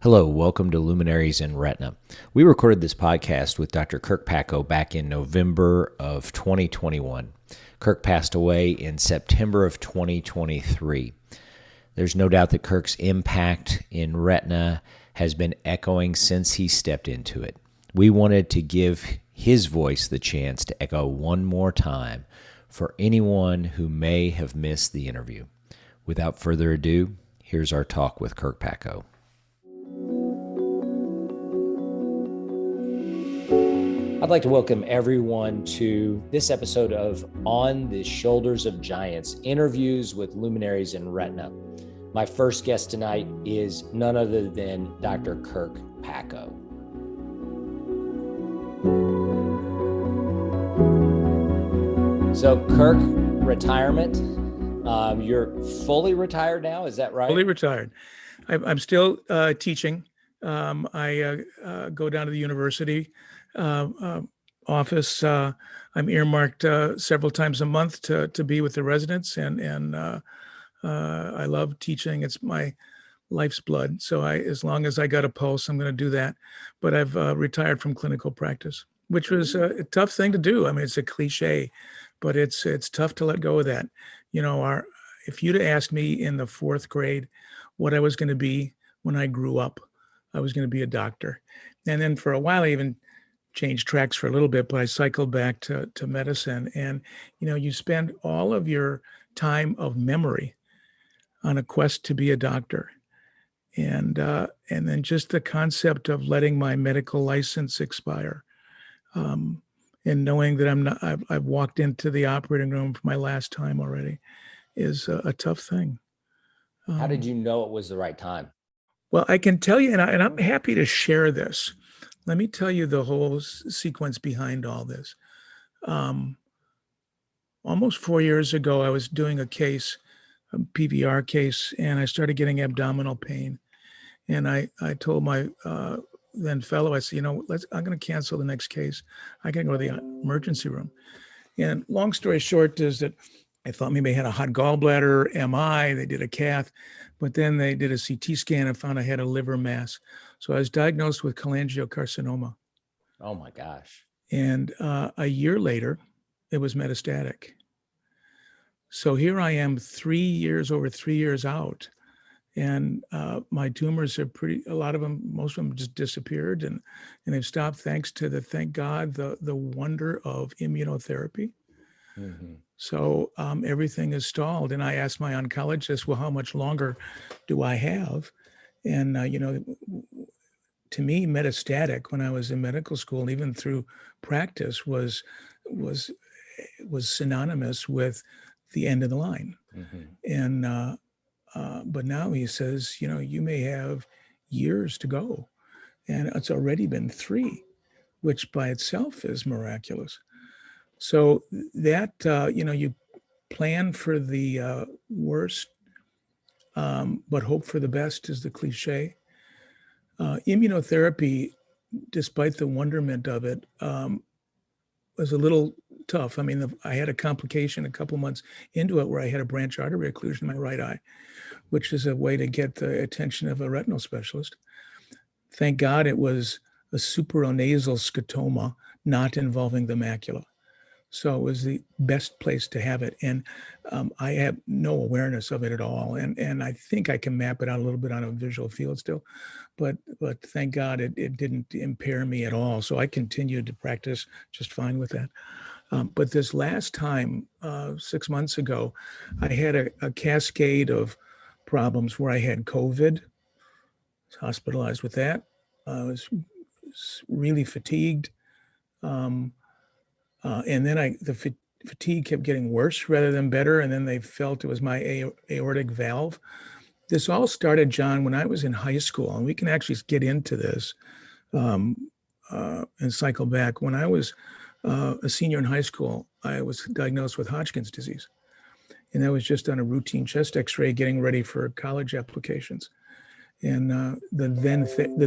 Hello, welcome to Luminaries and Retina. We recorded this podcast with Dr. Kirk Packo back in November of 2021. Kirk passed away in September of 2023. There's no doubt that Kirk's impact in Retina has been echoing since he stepped into it. We wanted to give his voice the chance to echo one more time for anyone who may have missed the interview. Without further ado, here's our talk with Kirk Packo. I'd like to welcome everyone to this episode of On the Shoulders of Giants, interviews with luminaries in Retina. My first guest tonight is none other than Dr. Kirk Packo. So Kirk, retirement, you're fully retired now, is that right? Fully retired. I'm still teaching. I go down to the university office. I'm earmarked several times a month to be with the residents, and I love teaching. It's my life's blood. So as long as I got a pulse, I'm going to do that. But I've retired from clinical practice, which was a tough thing to do. I mean, it's a cliche, but it's tough to let go of that. You know, if you'd asked me in the fourth grade what I was going to be when I grew up, I was going to be a doctor. And then for a while, I even changed tracks for a little bit, but I cycled back to medicine. And, you know, you spend all of your time of memory on a quest to be a doctor. And then just the concept of letting my medical license expire, and knowing that I've walked into the operating room for my last time already is a tough thing. How did you know it was the right time? Well, I can tell you, and I'm happy to share this. Let me tell you the whole sequence behind all this. Almost 4 years ago, I was doing a PVR case, and I started getting abdominal pain. And I told my then fellow, I said, I'm going to cancel the next case. I got to go to the emergency room. And long story short is that I thought maybe I had a hot gallbladder, MI, they did a cath, but then they did a CT scan and found I had a liver mass. So I was diagnosed with cholangiocarcinoma. Oh my gosh. And a year later, it was metastatic. So here I am over 3 years out. And my tumors are a lot of them, most of them just disappeared and they've stopped thanks God, the wonder of immunotherapy. Mm-hmm. So everything is stalled. And I asked my oncologist, well, how much longer do I have? And, to me, metastatic when I was in medical school, and even through practice was synonymous with the end of the line. Mm-hmm. And, but now he says, you may have years to go. And it's already been 3, which by itself is miraculous. So that, you plan for the worst, but hope for the best is the cliche. Immunotherapy, despite the wonderment of it, was a little tough. I mean, I had a complication a couple months into it where I had a branch artery occlusion in my right eye, which is a way to get the attention of a retinal specialist. Thank God it was a supraonasal scotoma, not involving the macula. So it was the best place to have it. And I have no awareness of it at all. And I think I can map it out a little bit on a visual field still. But thank God it didn't impair me at all. So I continued to practice just fine with that. But this last time, 6 months ago, I had a cascade of problems where I had COVID, was hospitalized with that. I was really fatigued. And then the fatigue kept getting worse rather than better. And then they felt it was my aortic valve. This all started, John, when I was in high school, and we can actually get into this and cycle back. When I was a senior in high school, I was diagnosed with Hodgkin's disease. And I was just on a routine chest x-ray getting ready for college applications. And the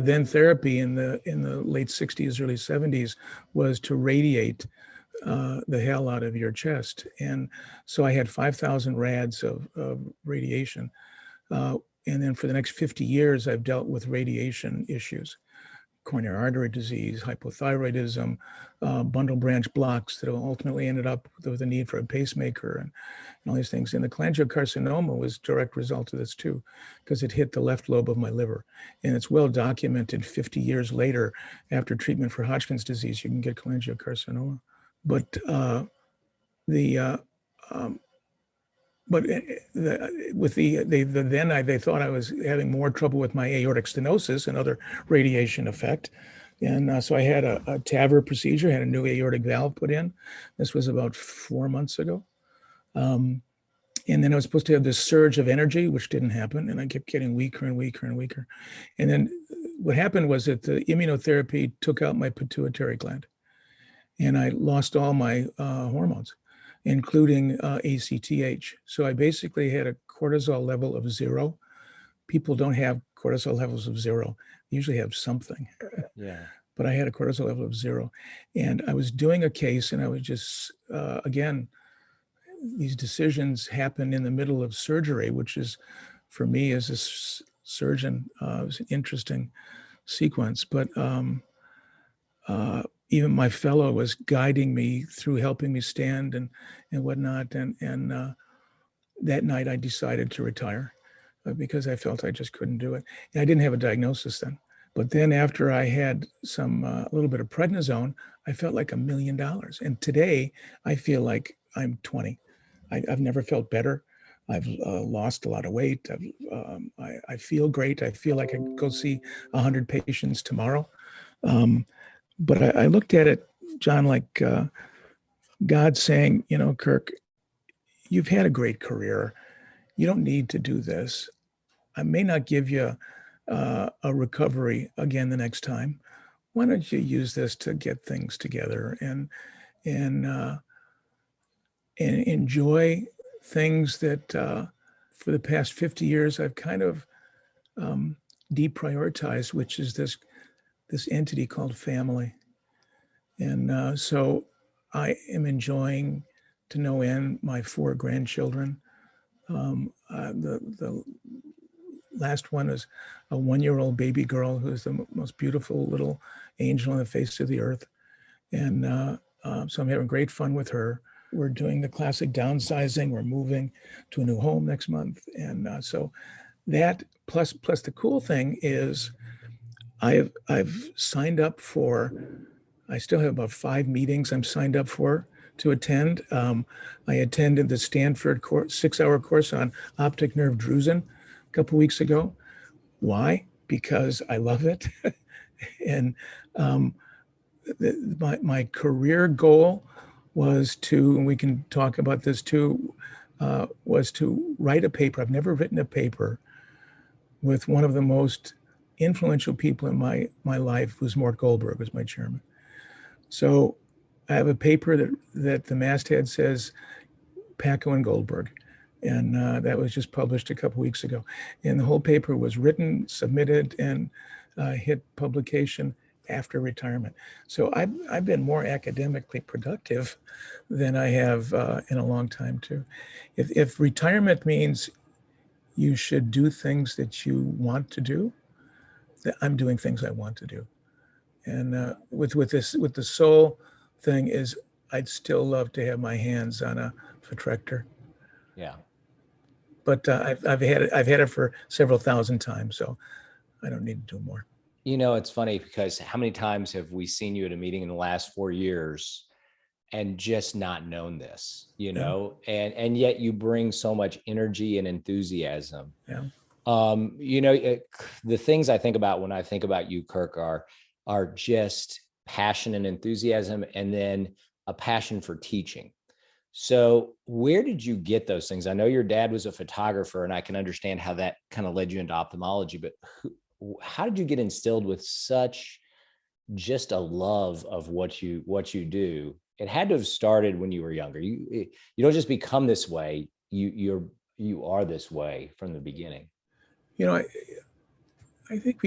then therapy in the late 60s, early 70s was to radiate the hell out of your chest. And so I had 5,000 rads of radiation. And then for the next 50 years, I've dealt with radiation issues, coronary artery disease, hypothyroidism, bundle branch blocks that ultimately ended up with a need for a pacemaker and all these things. And the cholangiocarcinoma was a direct result of this too, because it hit the left lobe of my liver. And it's well documented 50 years later, after treatment for Hodgkin's disease, you can get cholangiocarcinoma. But the but they thought I was having more trouble with my aortic stenosis, another radiation effect. And so I had a TAVR procedure, had a new aortic valve put in. This was about 4 months ago. And then I was supposed to have this surge of energy, which didn't happen. And I kept getting weaker and weaker and weaker. And then what happened was that the immunotherapy took out my pituitary gland. And I lost all my hormones, including ACTH. So I basically had a cortisol level of 0. People don't have cortisol levels of 0. They usually have something. Yeah. But I had a cortisol level of 0. And I was doing a case, and I was just, again, these decisions happen in the middle of surgery, which is, for me as a surgeon, was an interesting sequence. But even my fellow was guiding me through, helping me stand and whatnot. And that night I decided to retire because I felt I just couldn't do it. And I didn't have a diagnosis then. But then after I had some a little bit of prednisone, I felt like $1 million. And today I feel like I'm 20. I've never felt better. I've lost a lot of weight. I feel great. I feel like I could go see 100 patients tomorrow. But I looked at it, John, like God saying, Kirk, you've had a great career. You don't need to do this. I may not give you a recovery again the next time. Why don't you use this to get things together and enjoy things that for the past 50 years I've kind of deprioritized, which is this entity called family. And so I am enjoying to no end my 4 grandchildren. The last one is a 1-year-old baby girl who's the most beautiful little angel on the face of the earth. And so I'm having great fun with her. We're doing the classic downsizing. We're moving to a new home next month. And so that plus the cool thing is I've signed up for, I still have about 5 meetings I'm signed up for to attend. I attended the Stanford 6-hour course on optic nerve drusen a couple weeks ago. Why? Because I love it. And my career goal was to, and we can talk about this too, was to write a paper. I've never written a paper with one of the most influential people in my life, who's Mort Goldberg, was my chairman. So I have a paper that the masthead says Packo and Goldberg. And that was just published a couple weeks ago. And the whole paper was written, submitted, and hit publication after retirement. So I've been more academically productive than I have in a long time too. If retirement means you should do things that you want to do, I'm doing things I want to do. And with the soul thing is, I'd still love to have my hands on a Photrector. Yeah. But I've had it for several thousand times, so I don't need to do more. It's funny because how many times have we seen you at a meeting in the last 4 years and just not known this, and yet you bring so much energy and enthusiasm. Yeah. The things I think about when I think about you, Kirk, are just passion and enthusiasm, and then a passion for teaching. So where did you get those things? I know your dad was a photographer, and I can understand how that kind of led you into ophthalmology, but how did you get instilled with such just a love of what you do? It had to have started when you were younger. You don't just become this way. You are this way from the beginning. I think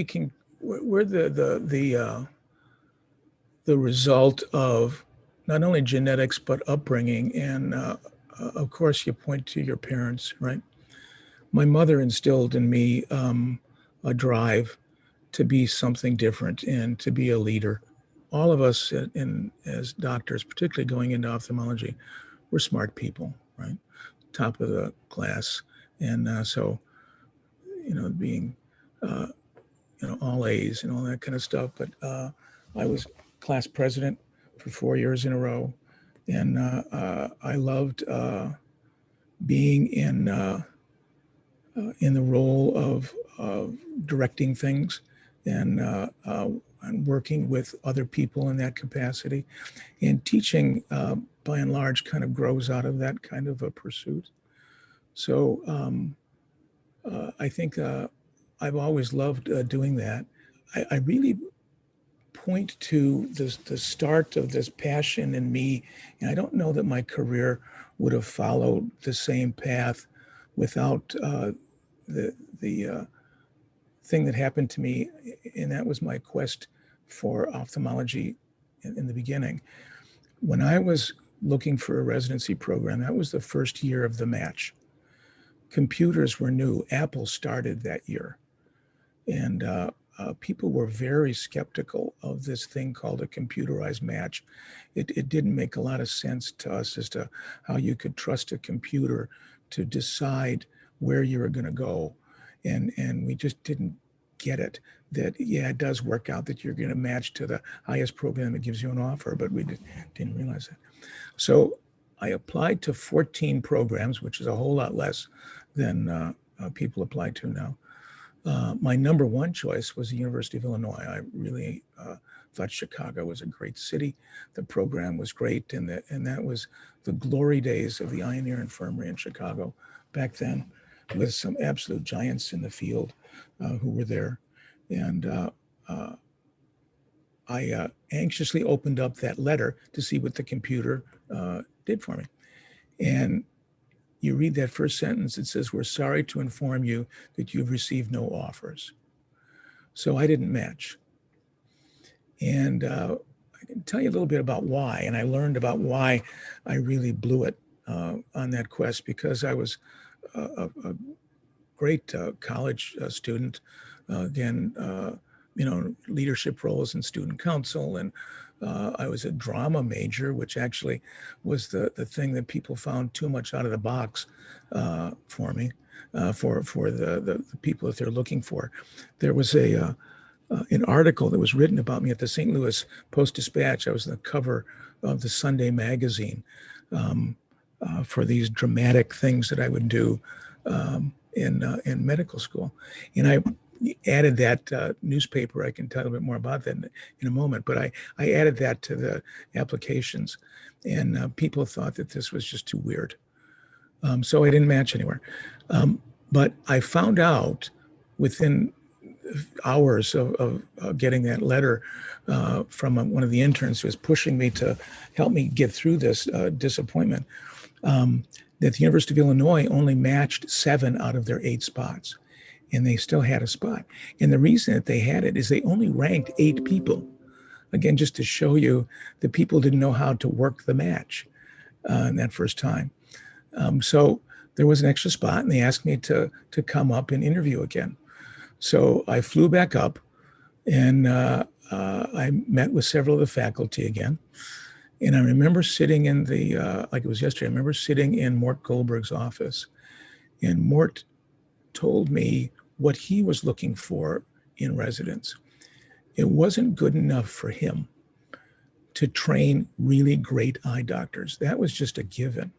we're the result of not only genetics, but upbringing. And of course, you point to your parents, right? My mother instilled in me a drive to be something different and to be a leader. All of us as doctors, particularly going into ophthalmology, we're smart people, right? Top of the class. And so, being, all A's and all that kind of stuff. But I was class president for 4 years in a row. And I loved being in the role of directing things and, and working with other people in that capacity. And teaching, by and large, kind of grows out of that kind of a pursuit. So I think I've always loved doing that. I really point to the start of this passion in me. And I don't know that my career would have followed the same path without the thing that happened to me, and that was my quest for ophthalmology in the beginning. When I was looking for a residency program, that was the first year of the match. Computers were new. Apple started that year. And people were very skeptical of this thing called a computerized match. It didn't make a lot of sense to us as to how you could trust a computer to decide where you were going to go. And we just didn't get it, that, yeah, it does work out that you're going to match to the highest program that gives you an offer, but we didn't realize that. So I applied to 14 programs, which is a whole lot less than people apply to now. My number one choice was the University of Illinois. I really thought Chicago was a great city. The program was great, and that was the glory days of the eye and ear infirmary in Chicago back then, with some absolute giants in the field who were there. And I anxiously opened up that letter to see what the computer did for me. And you read that first sentence, it says, "We're sorry to inform you that you've received no offers." So I didn't match. And I can tell you a little bit about why. And I learned about why I really blew it on that quest, because I was a great college student. Again, leadership roles in student council, and I was a drama major, which actually was the thing that people found too much out of the box for me, for the people that they're looking for. There was an article that was written about me at the St. Louis Post-Dispatch. I was on the cover of the Sunday magazine for these dramatic things that I would do in medical school. And I added that newspaper. I can tell a bit more about that in a moment, but I added that to the applications, and people thought that this was just too weird. So I didn't match anywhere. But I found out within hours of getting that letter from one of the interns who was pushing me to help me get through this disappointment, that the University of Illinois only matched 7 out of their 8 spots, and they still had a spot. And the reason that they had it is they only ranked 8 people. Again, just to show you that people didn't know how to work the match in that first time. So there was an extra spot, and they asked me to come up and interview again. So I flew back up, and I met with several of the faculty again. And I remember sitting in like it was yesterday, I remember sitting in Mort Goldberg's office, and Mort told me what he was looking for in residents. It wasn't good enough for him to train really great eye doctors. That was just a given.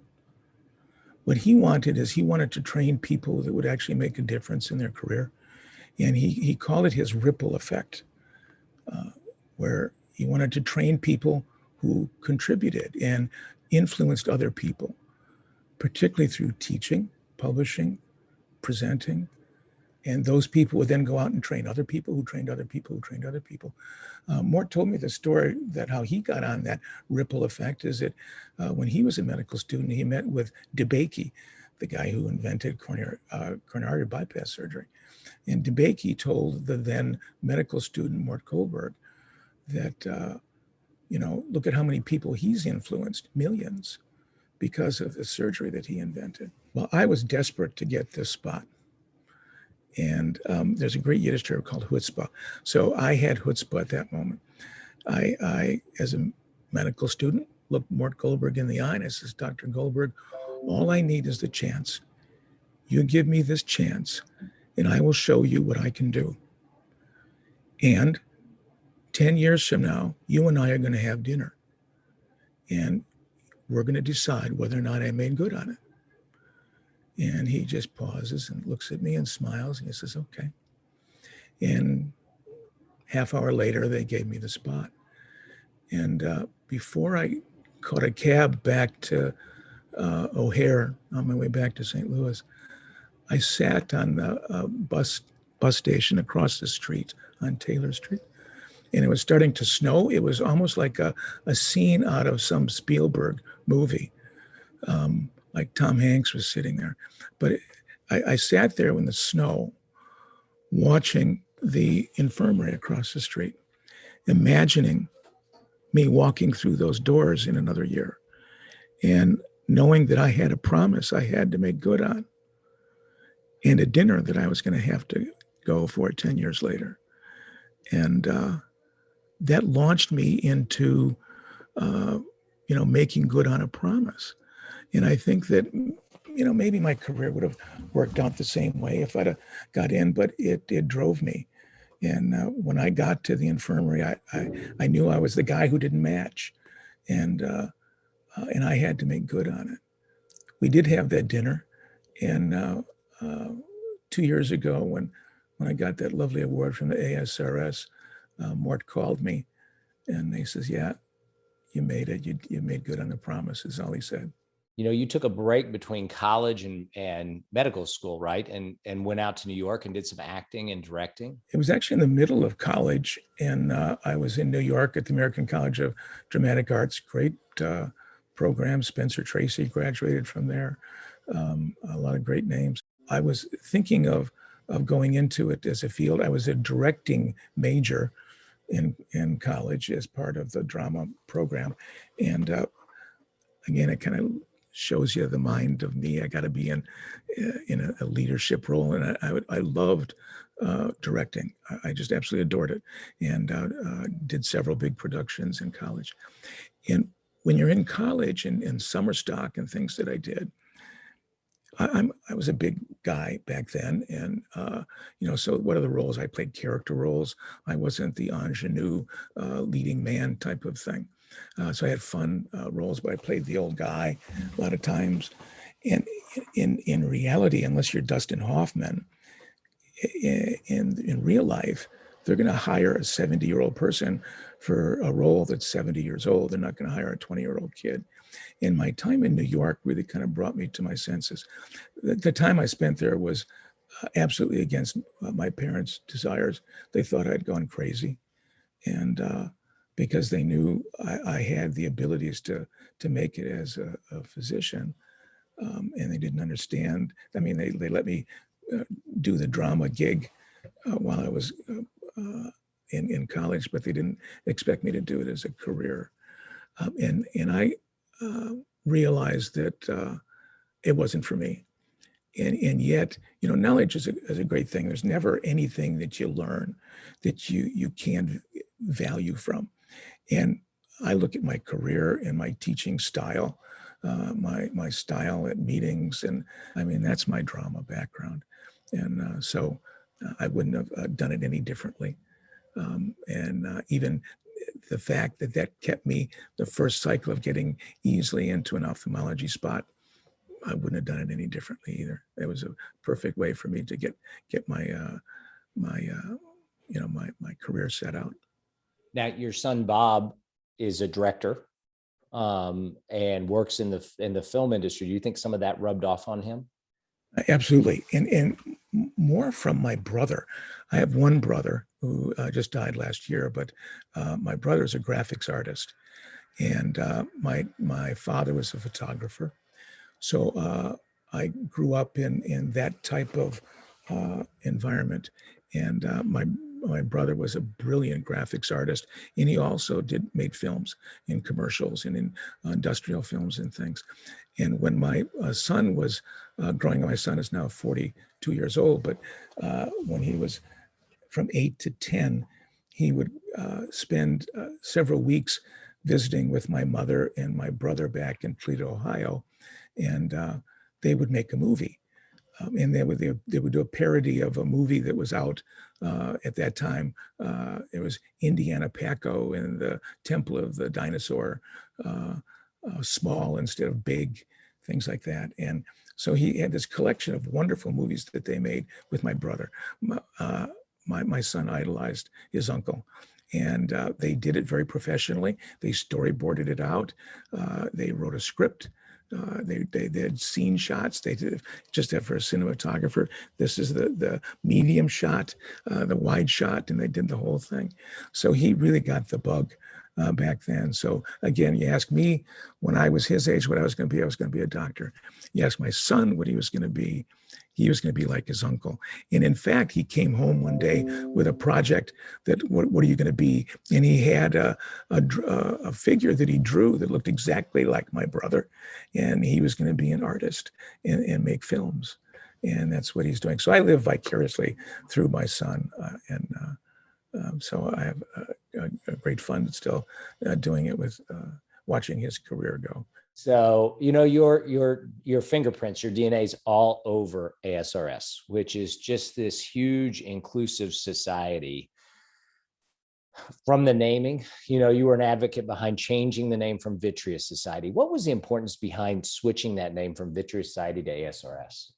What he wanted is he wanted to train people that would actually make a difference in their career. And he called it his ripple effect, where he wanted to train people who contributed and influenced other people, particularly through teaching, publishing, presenting. And those people would then go out and train other people who trained other people who trained other people. Mort told me the story that how he got on that ripple effect is that when he was a medical student, he met with DeBakey, the guy who invented coronary artery bypass surgery. And DeBakey told the then medical student, Mort Goldberg, that, look at how many people he's influenced, millions, because of the surgery that he invented. Well, I was desperate to get this spot. And there's a great Yiddish term called chutzpah. So I had chutzpah at that moment. As a medical student, looked Mort Goldberg in the eye and I says, Dr. Goldberg, all I need is the chance. You give me this chance and I will show you what I can do. And 10 years from now, you and I are going to have dinner. And we're going to decide whether or not I made good on it. And he just pauses and looks at me and smiles. And he says, okay. And half hour later, they gave me the spot. And before I caught a cab back to O'Hare on my way back to St. Louis, I sat on the bus station across the street on Taylor Street. And it was starting to snow. It was almost like a scene out of some Spielberg movie, like Tom Hanks was sitting there. But I sat there in the snow watching the infirmary across the street, imagining me walking through those doors in another year and knowing that I had a promise I had to make good on and a dinner that I was going to have to go for 10 years later. And that launched me into, making good on a promise. And I think that, maybe my career would have worked out the same way if I'd have got in, but it drove me. And when I got to the infirmary, I knew I was the guy who didn't match, and I had to make good on it. We did have that dinner, and 2 years ago, when I got that lovely award from the ASRS, Mort called me, and he says, "Yeah, you made it. You made good on the promise," is all he said. You took a break between college and medical school, right? And went out to New York and did some acting and directing. It was actually in the middle of college, and I was in New York at the American College of Dramatic Arts. Great program. Spencer Tracy graduated from there. A lot of great names. I was thinking of going into it as a field. I was a directing major in college as part of the drama program, and again, it kind of shows you the mind of me. I got to be in a leadership role, and I loved directing. I just absolutely adored it, and did several big productions in college. And when you're in college and summer stock and things that I did, I was a big guy back then, and so what are the roles? I played character roles. I wasn't the ingenue leading man type of thing. So I had fun roles, but I played the old guy a lot of times. And in reality, unless you're Dustin Hoffman, in real life, they're going to hire a 70-year-old person for a role that's 70 years old. They're not going to hire a 20-year-old kid. And my time in New York really kind of brought me to my senses. The time I spent there was absolutely against my parents' desires. They thought I'd gone crazy. And because they knew I had the abilities to make it as a physician, and they didn't understand. I mean, they let me do the drama gig while I was in college, but they didn't expect me to do it as a career. And I realized that it wasn't for me. And yet, knowledge is a great thing. There's never anything that you learn that you can't value from. And I look at my career and my teaching style, my style at meetings, and I mean, that's my drama background. And so I wouldn't have done it any differently. And even the fact that kept me the first cycle of getting easily into an ophthalmology spot, I wouldn't have done it any differently either. It was a perfect way for me to get my career set out. Now, your son Bob is a director and works in the film industry. Do you think some of that rubbed off on him? Absolutely, and more from my brother. I have one brother who just died last year, but my brother is a graphics artist, and my father was a photographer. So I grew up in that type of environment, and my brother was a brilliant graphics artist, and he also made films in commercials and in industrial films and things. And when my son was growing up, my son is now 42 years old, but when he was from 8 to 10, he would spend several weeks visiting with my mother and my brother back in Toledo, Ohio, and they would make a movie. And they would do a parody of a movie that was out at that time. It was Indiana Packo and the Temple of the Dinosaur, small instead of big, things like that. And so he had this collection of wonderful movies that they made with my brother. My son idolized his uncle. And they did it very professionally. They storyboarded it out. They wrote a script. They did scene shots. They did just for a cinematographer. This is the medium shot, the wide shot, and they did the whole thing. So he really got the bug back then. So again, you ask me when I was his age what I was going to be. I was going to be a doctor. You ask my son what he was going to be. He was going to be like his uncle. And in fact, he came home one day with a project that, what are you going to be? And he had a figure that he drew that looked exactly like my brother. And he was going to be an artist and make films. And that's what he's doing. So I live vicariously through my son. So I have a great fun still doing it with watching his career go. So, your fingerprints, your DNA is all over ASRS, which is just this huge inclusive society. From the naming, you were an advocate behind changing the name from Vitreous Society. What was the importance behind switching that name from Vitreous Society to ASRS?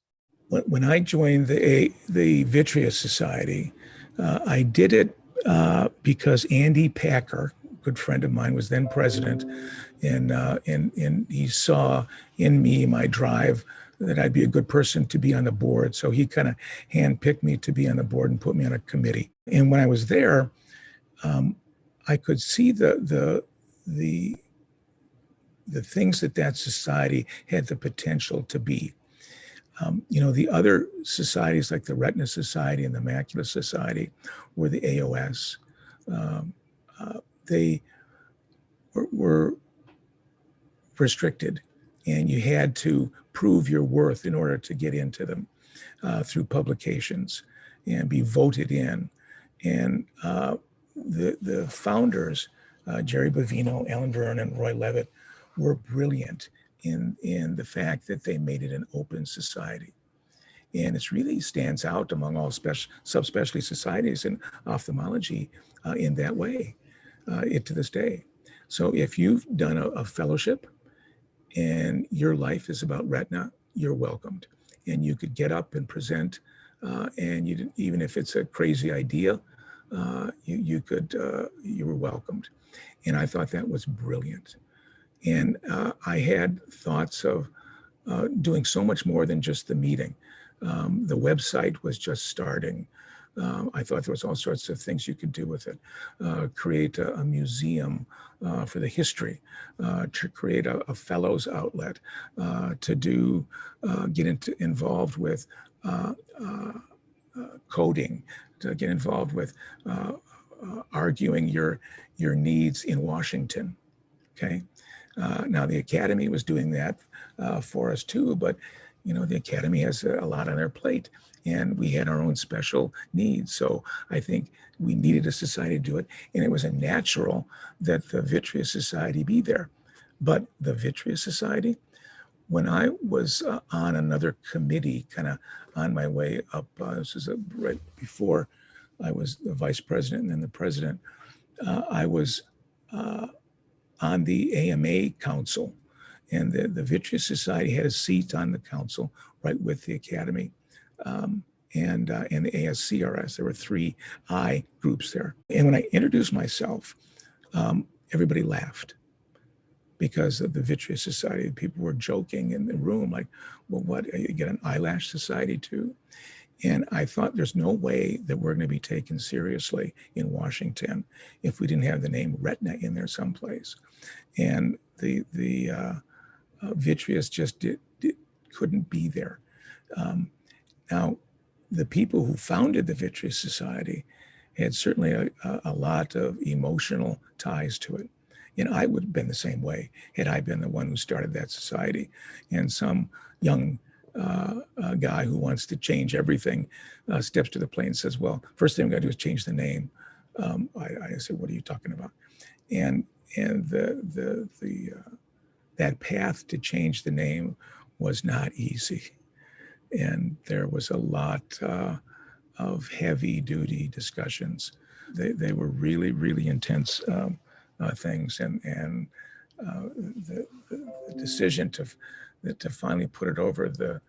When I joined the Vitreous Society, I did it because Andy Packer, good friend of mine, was then president, and he saw in me my drive that I'd be a good person to be on the board. So he kind of handpicked me to be on the board and put me on a committee. And when I was there, I could see the things that society had the potential to be. The other societies like the Retina Society and the Macula Society or the AOS, they were restricted, and you had to prove your worth in order to get into them through publications and be voted in. And the founders, Jerry Bavino, Alan Vernon, Roy Levitt, were brilliant in the fact that they made it an open society. And it really stands out among all subspecialty societies in ophthalmology in that way, to this day. So if you've done a fellowship and your life is about retina, you're welcomed. And you could get up and present, and even if it's a crazy idea, you were welcomed. And I thought that was brilliant. And I had thoughts of doing so much more than just the meeting. The website was just starting. I thought there was all sorts of things you could do with it. Create a museum for the history, to create a fellows outlet, to get involved with coding, to get involved with arguing your needs in Washington. Okay. Now the Academy was doing that for us too, but the Academy has a lot on their plate, and we had our own special needs. So I think we needed a society to do it, and it was a natural that the Vitreous Society be there. But the Vitreous Society, when I was on another committee, kind of on my way up, this was right before I was the vice president and then the president, I was on the AMA council, and the Vitreous Society had a seat on the council right with the Academy, and the ASCRS. There were 3 I groups there. And when I introduced myself, everybody laughed because of the Vitreous Society. People were joking in the room, like, well, what, you get an eyelash society too? And I thought there's no way that we're going to be taken seriously in Washington if we didn't have the name Retina in there someplace. And the Vitreous just couldn't be there. Now, the people who founded the Vitreous Society had certainly a lot of emotional ties to it. And I would have been the same way had I been the one who started that society. And some young guy who wants to change everything steps to the plate and says, well, first thing I'm going to do is change the name. I said, what are you talking about? And that path to change the name was not easy. And there was a lot of heavy duty discussions. They were really, really intense things. And the decision to finally put it over the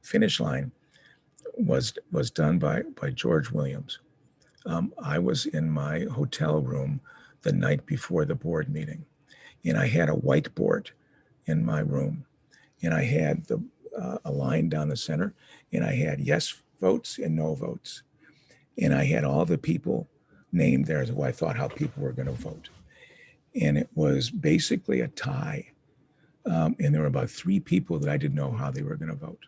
finish line was done by George Williams. I was in my hotel room the night before the board meeting, and I had a whiteboard in my room, and I had a line down the center, and I had yes votes and no votes, and I had all the people named there who I thought how people were going to vote, and it was basically a tie, and there were about 3 people that I didn't know how they were going to vote,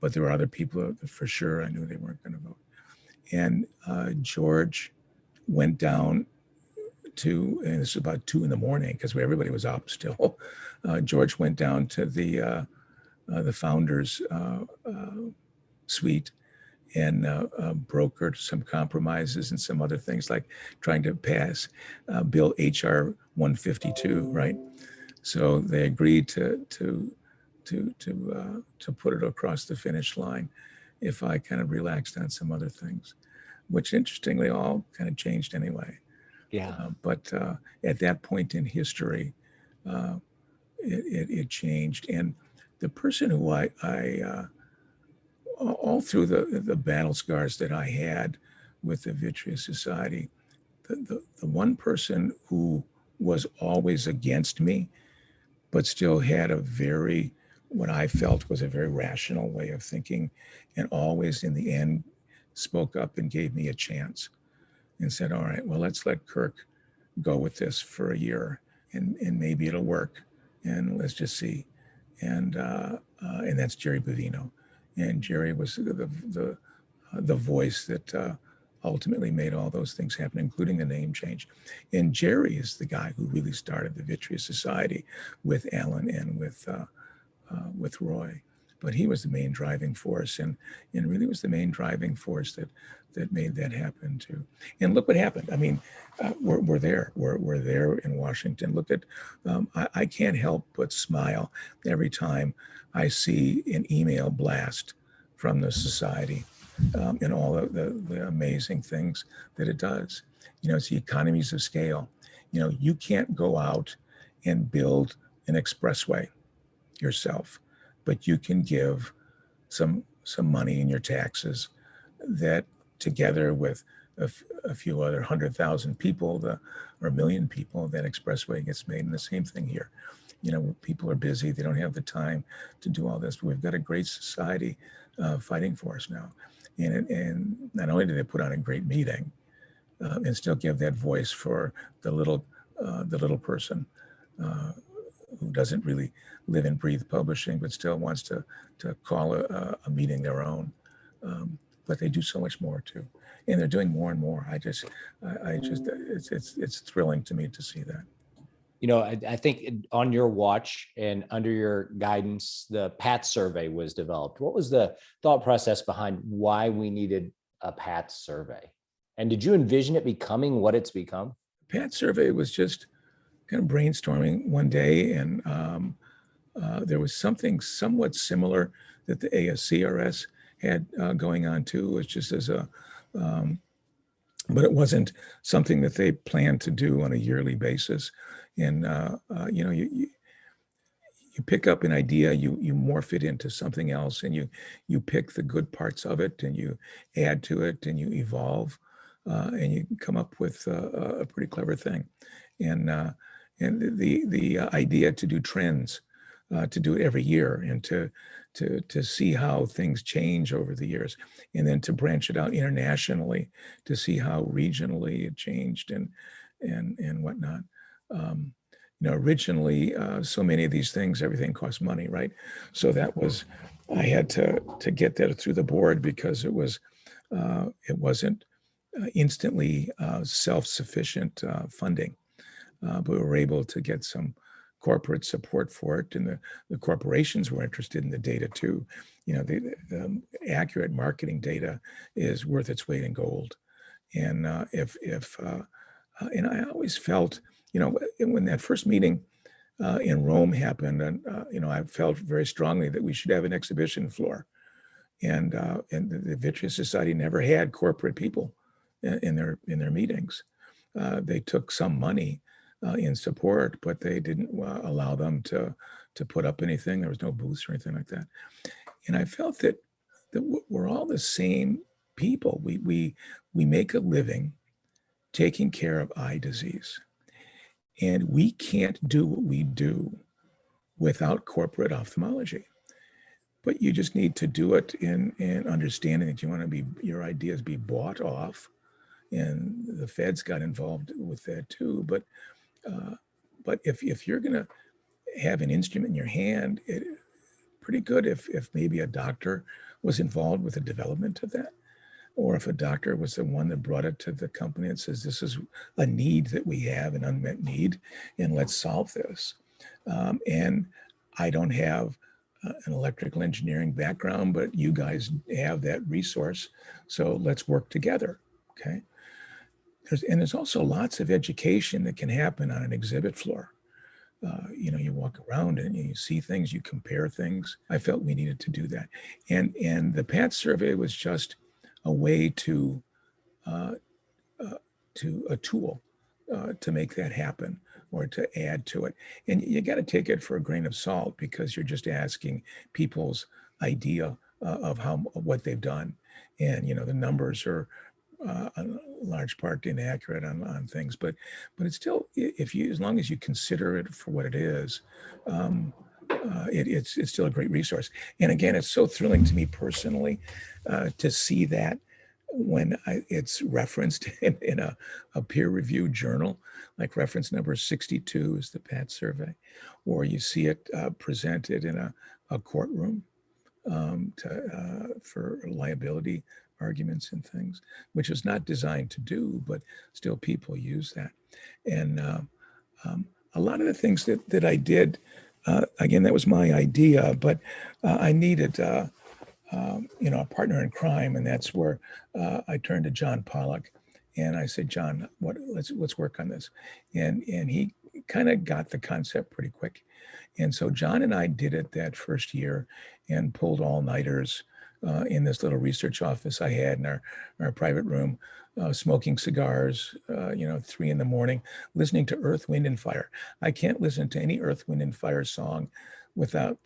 but there were other people that for sure I knew they weren't going to vote, and George went down to, and this was about 2 a.m. because everybody was up still. George went down to the founders' suite and brokered some compromises and some other things like trying to pass Bill HR 152, right? So they agreed to put it across the finish line if I kind of relaxed on some other things, which interestingly all kind of changed anyway. Yeah. But at that point in history, it changed. And the person who I all through the battle scars that I had with the Vitreous Society, the one person who was always against me, but still had a very, what I felt was a very rational way of thinking, and always in the end spoke up and gave me a chance and said, all right, well, let's let Kirk go with this for a year and maybe it'll work. And let's just see. And that's Jerry Bavino. And Jerry was the voice that ultimately made all those things happen, including the name change. And Jerry is the guy who really started the Vitreous Society with Alan and with Roy. But he was the main driving force, and really was the main driving force that made that happen too. And look what happened. I mean, we're there. We're there in Washington. Look at, I can't help but smile every time I see an email blast from the society and all of the amazing things that it does. You know, it's the economies of scale. You know, you can't go out and build an expressway yourself, but you can give some money in your taxes that, together with a few other 100,000 people, or a million people, that expressway gets made. And the same thing here. You know, people are busy; they don't have the time to do all this. But we've got a great society fighting for us now, and not only do they put on a great meeting and still give that voice for the little person who doesn't really live and breathe publishing, but still wants to call a meeting their own. But they do so much more too, and they're doing more and more. It's thrilling to me to see that. You know, I think on your watch and under your guidance, the PATS survey was developed. What was the thought process behind why we needed a PATS survey? And did you envision it becoming what it's become? PATS survey was just kind of brainstorming one day, and there was something somewhat similar that the ASCRS had going on too. It was just as a, but it wasn't something that they planned to do on a yearly basis. And you know, you pick up an idea, you morph it into something else, and you pick the good parts of it, and you add to it, and you evolve, and you come up with a pretty clever thing. And the idea to do trends, to do it every year, and to see how things change over the years, and then to branch it out internationally to see how regionally it changed and whatnot. You know, originally, so many of these things, everything costs money, right? So that was, I had to get that through the board because it was It wasn't instantly self-sufficient funding, but we were able to get some corporate support for it, and the corporations were interested in the data too. The accurate marketing data is worth its weight in gold. And and I always felt, when that first meeting in Rome happened, and I felt very strongly that we should have an exhibition floor. And the Vitreous Society never had corporate people in their meetings. They took some money in support, but they didn't allow them to put up anything. There was no booths or anything like that. And I felt that we're all the same people. We make a living taking care of eye disease, and we can't do what we do without corporate ophthalmology. But you just need to do it in understanding that you want to be, your ideas be bought off, and the feds got involved with that too. But if you're going to have an instrument in your hand, it pretty good if maybe a doctor was involved with the development of that, or if a doctor was the one that brought it to the company and says, this is a need that we have, an unmet need, and let's solve this. And I don't have an electrical engineering background, but you guys have that resource, so let's work together, okay? There's also lots of education that can happen on an exhibit floor. You walk around and you see things, you compare things. I felt we needed to do that. And the PAT survey was just a way to a tool to make that happen, or to add to it. And you got to take it for a grain of salt, because you're just asking people's idea of what they've done. And, the numbers are in large part inaccurate on things, but it's still, as long as you consider it for what it is, it's still a great resource. And again, it's so thrilling to me personally to see that when it's referenced in a peer-reviewed journal, like reference number 62 is the PAT survey, or you see it presented in a courtroom for liability arguments and things, which is not designed to do, but still people use that. And a lot of the things that I did, again, that was my idea, but I needed a partner in crime, and that's where I turned to John Pollock, and I said, John, let's work on this, and he kind of got the concept pretty quick, and so John and I did it that first year, and pulled all-nighters in this little research office I had in our private room, smoking cigars, 3 a.m, listening to Earth, Wind, and Fire. I can't listen to any Earth, Wind, and Fire song without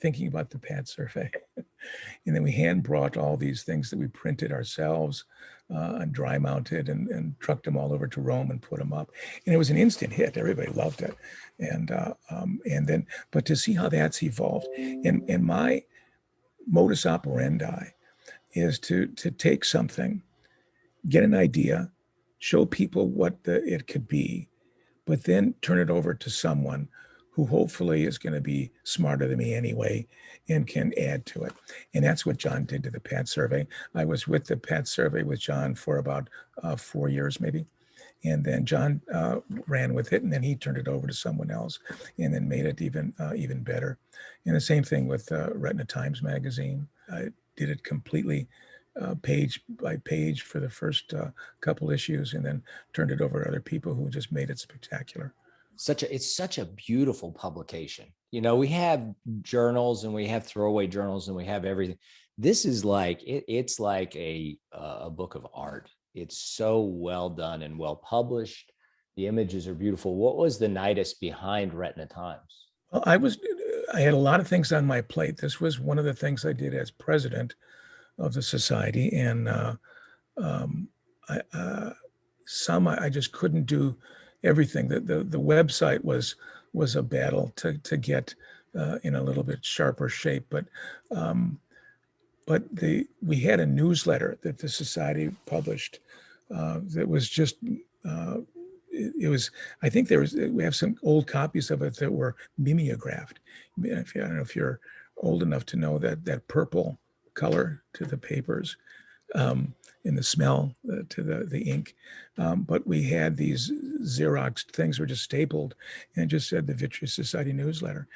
thinking about the PAT survey. And then we hand brought all these things that we printed ourselves and dry mounted and trucked them all over to Rome and put them up. And it was an instant hit. Everybody loved it. And then, but to see how that's evolved, and my modus operandi is to take something, get an idea, show people what it could be, but then turn it over to someone who hopefully is going to be smarter than me anyway and can add to it. And that's what John did to the PAT survey. I was with the PAT survey with John for about 4 years maybe. And then John ran with it, and then he turned it over to someone else and then made it even better. And the same thing with Retina Times magazine. I did it completely page by page for the first couple issues, and then turned it over to other people who just made it spectacular. It's such a beautiful publication. We have journals, and we have throwaway journals, and we have everything. This is like it's like a book of art. It's so well done and well published. The images are beautiful. What was the nidus behind Retina Times? Well, I had a lot of things on my plate. This was one of the things I did as president of the society, and I just couldn't do everything. The website was a battle to get in a little bit sharper shape, but we had a newsletter that the society published that was just it was, I think we have some old copies of it that were mimeographed. I don't know if you're old enough to know that purple color to the papers. in the smell to the ink. But we had these Xeroxed things were just stapled and just said the Vitreous Society newsletter.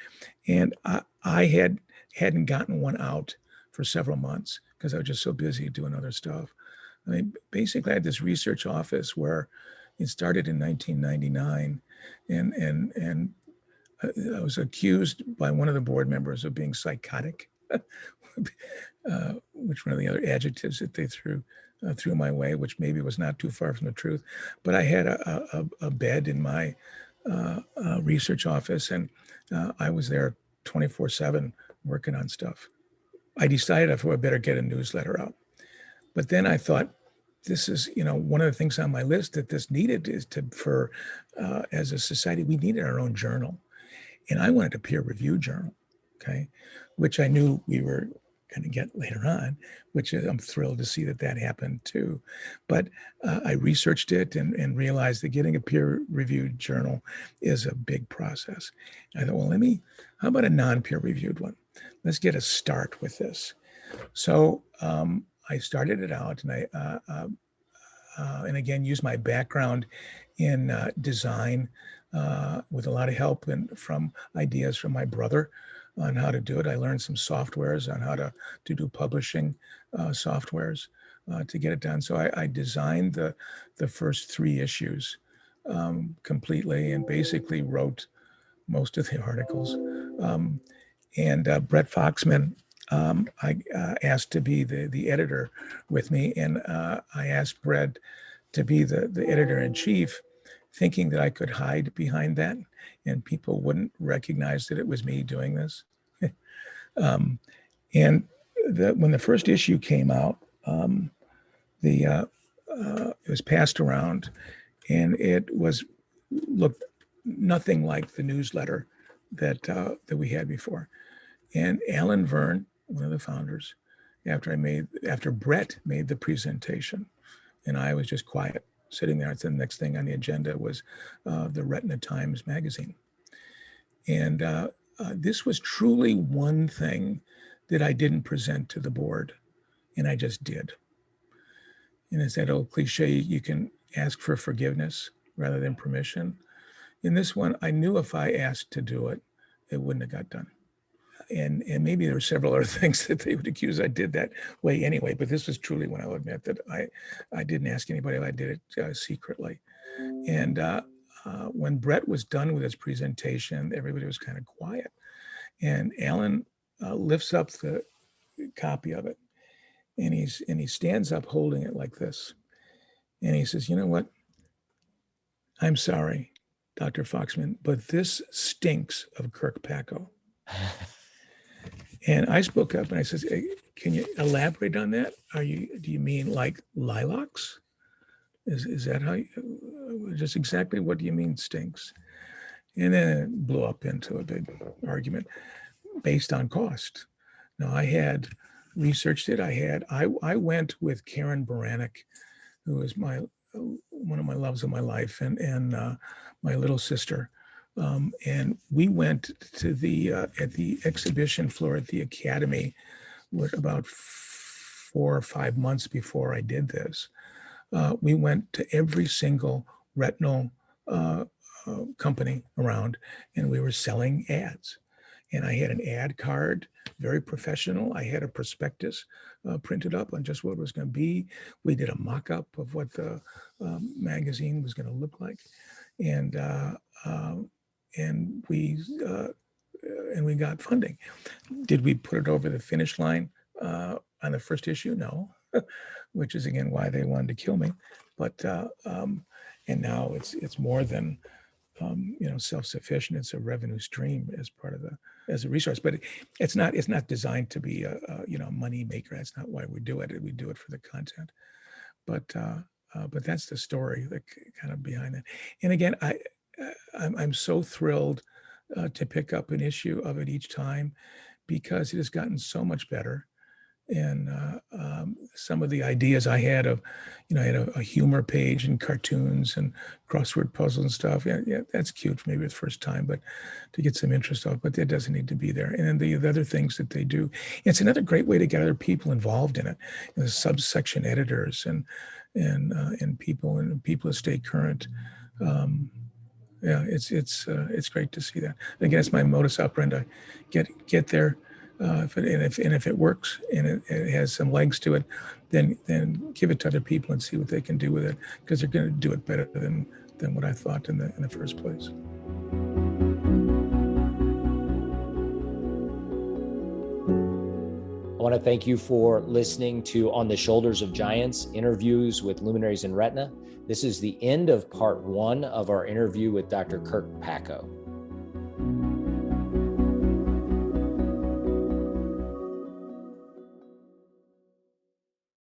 And I hadn't gotten one out for several months because I was just so busy doing other stuff. I mean, basically, I had this research office where it started in 1999, and I was accused by one of the board members of being psychotic, which one of the other adjectives that they threw my way, which maybe was not too far from the truth. But I had a bed in my research office, and I was there 24/7 working on stuff. I decided I better get a newsletter out. But then I thought, this is, one of the things on my list that this needed is as a society, we needed our own journal. And I wanted a peer-reviewed journal, okay, which I knew we were going to get later on, which I'm thrilled to see that happened too. But I researched it and realized that getting a peer-reviewed journal is a big process. I thought, well, how about a non-peer-reviewed one? Let's get a start with this. So I started it out, and and again, used my background in design with a lot of help from ideas from my brother on how to do it. I learned some softwares on how to do publishing softwares to get it done. So I designed the first 3 issues completely and basically wrote most of the articles. And Brett Foxman, I asked to be the editor with me, and I asked Brett to be the editor-in-chief, thinking that I could hide behind that and people wouldn't recognize that it was me doing this. And when the first issue came out, it was passed around, and it looked nothing like the newsletter that we had before. And Alan Verne, one of the founders, after Brett made the presentation, and I was just quiet, sitting there. The next thing on the agenda was the Retina Times magazine. And this was truly one thing that I didn't present to the board, and I just did. And it's that old cliche, you can ask for forgiveness rather than permission. In this one, I knew if I asked to do it, it wouldn't have got done. And maybe there were several other things that they would accuse I did that way anyway, but this was truly when I'll admit that I didn't ask anybody. I did it secretly. And when Brett was done with his presentation, everybody was kind of quiet. And Alan lifts up the copy of it, and he stands up holding it like this. And he says, "You know what? I'm sorry, Dr. Foxman, but this stinks of Kirk Packo." And I spoke up and I said, "Hey, can you elaborate on that? Do you mean like lilacs? Is that how just exactly what do you mean stinks?" And then it blew up into a big argument based on cost. Now, I had researched it. I went with Karen Baranek, who was one of my loves of my life, and my little sister. And we went to at the exhibition floor at the Academy about 4 or 5 months before I did this. We went to every single retinal company around, and we were selling ads. And I had an ad card, very professional. I had a prospectus printed up on just what it was going to be. We did a mock-up of what the magazine was going to look like, and we got funding. Did we put it over the finish line on the first issue? No, which is again why they wanted to kill me. But and now it's more than self-sufficient. It's a revenue stream as a resource, but it's not designed to be a money maker. That's not why we do it. We do it for the content. But that's the story that kind of behind that. And again, I'm so thrilled to pick up an issue of it each time because it has gotten so much better. some of the ideas I had of, I had a humor page and cartoons and crossword puzzles and stuff. Yeah, that's cute maybe the first time, but to get some interest off, but that doesn't need to be there. And then the other things that they do, it's another great way to get other people involved in it. Subsection editors and people who stay current. Yeah, it's great to see that. Again, it's my modus operandi. Get there, if it works and it has some legs to it, then give it to other people and see what they can do with it, because they're going to do it better than what I thought in the first place. I want to thank you for listening to On the Shoulders of Giants, interviews with luminaries in retina. This is the end of part 1 of our interview with Dr. Kirk Packo.